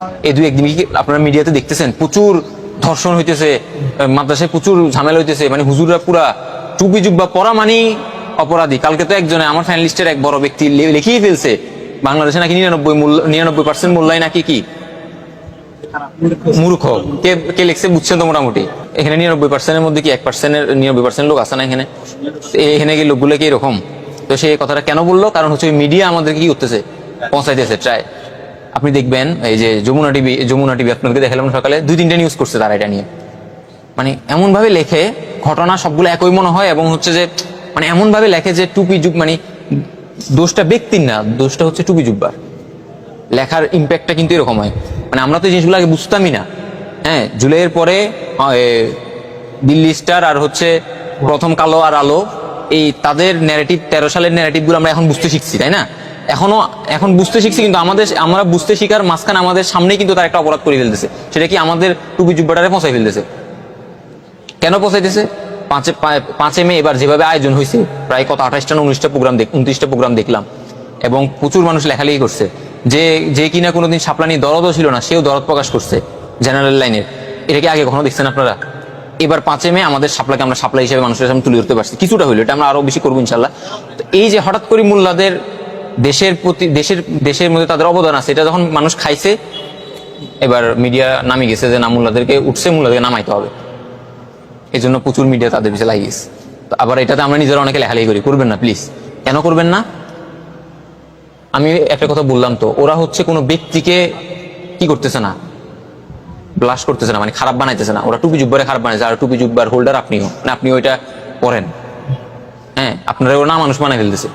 এই দুই একদিন কি আপনারা মিডিয়াতে দেখতেছেন প্রচুর ধর্ষণ হইতেছে, মাদ্রাসায় প্রচুর ঝামেলা হইতেছে, মানে হুজুররা পুরা টুপি জুব্বা পরা মানে অপরাধী। কালকে তো একজনে আমার ফাইনালিস্টের এক বড় ব্যক্তি লিখিয়ে ফেলছে বাংলাদেশে নাকি 99% মূল্যায় নাকি কি মূর্খ। কে কে লিখছে বুঝছেন তো মোটামুটি। এখানে 99%-এর মধ্যে কি 1%-এর 99% লোক আছে না এখানে? এখানে কি লোকগুলো কি এরকম? তো সে কথাটা কেন বললো? কারণ হচ্ছে মিডিয়া আমাদেরকে কি করতেছে, পৌঁছাইতেছে ট্রাই। আপনি দেখবেন এই যে যমুনা টিভি আপনাকে দেখালাম সকালে 2-3টা নিউজ করছে তারা এটা নিয়ে। মানে এমন ভাবে লেখে, ঘটনা সবগুলো একই মনে হয়, এবং হচ্ছে যে মানে এমন ভাবে লেখে যে টুপি জুব মানে দোষটা ব্যক্তির না, দোষটা হচ্ছে টুপি জুব্বার। লেখার ইম্প্যাক্টটা কিন্তু এরকম হয়। মানে আমরা তো এই জিনিসগুলো আগে বুঝতামই না। হ্যাঁ, জুলাইয়ের পরে দিল্লি স্টার আর হচ্ছে প্রথম কালো আর আলো, এই তাদের ন্যারেটিভ 13 সালের ন্যারেটিভ গুলো আমরা এখন বুঝতে শিখছি, তাই না? এখন বুঝতে শিখছি, কিন্তু আমরা বুঝতে শিখার মাঝখানে আমাদের সামনেই কিন্তু তার একটা অপরাধ করে ফেলতেছে। সেটা কি আমাদের টুপি জুব্বাটারে পৌঁছাই ফেলতেছে। কেন পৌঁছাইতেছে? 5 মে এবার যেভাবে আয়োজন হয়েছে, প্রায় কত 28টা না 29টা প্রোগ্রাম দেখলাম, এবং প্রচুর মানুষ লেখালেখি করছে। যে কিনা কোনোদিন শাপলা নিয়ে দরদও ছিল না, সেও দরদ প্রকাশ করছে জেনারেল লাইনের। এটা কি আগে কখনো দেখছেন আপনারা? এবার 5 মে আমাদের শাপলাকে আমরা শাপলা হিসেবে মানুষের সামনে তুলে ধরতে পারছি, কিছুটা হইলো। এটা আমরা আরো বেশি করবো ইনশাল্লাহ। তো এই যে হঠাৎ করে মোল্লাদের দেশের প্রতি দেশের মধ্যে তাদের অবদান আছে, এটা যখন মানুষ খাইছে, এবার মিডিয়া নামি গেছে যে না, মোল্লাদেরকে উঠছে, মোল্লাদেরকে নামাইতে হবে। এই জন্য প্রচুর মিডিয়া তাদের পিছিয়ে লাগিয়েছে। আবার এটাতে আমরা নিজেরা অনেকে লেখালেখি করি। করবেন না প্লিজ। কেন করবেন না? আমি একটা কথা বললাম তো, ওরা হচ্ছে কোনো ব্যক্তিকে কি করতেছে না, ব্লাশ করতেছে না, মানে খারাপ বানাইতেছে না। ওরা টুপি জুব্বারে খারাপ বানাইছে। আর টুপি জুব্বার হোল্ডার আপনিও, মানে আপনি ওইটা পরেন। হ্যাঁ, আপনারা ওরা না মানুষ বানাই ফেলতেছে।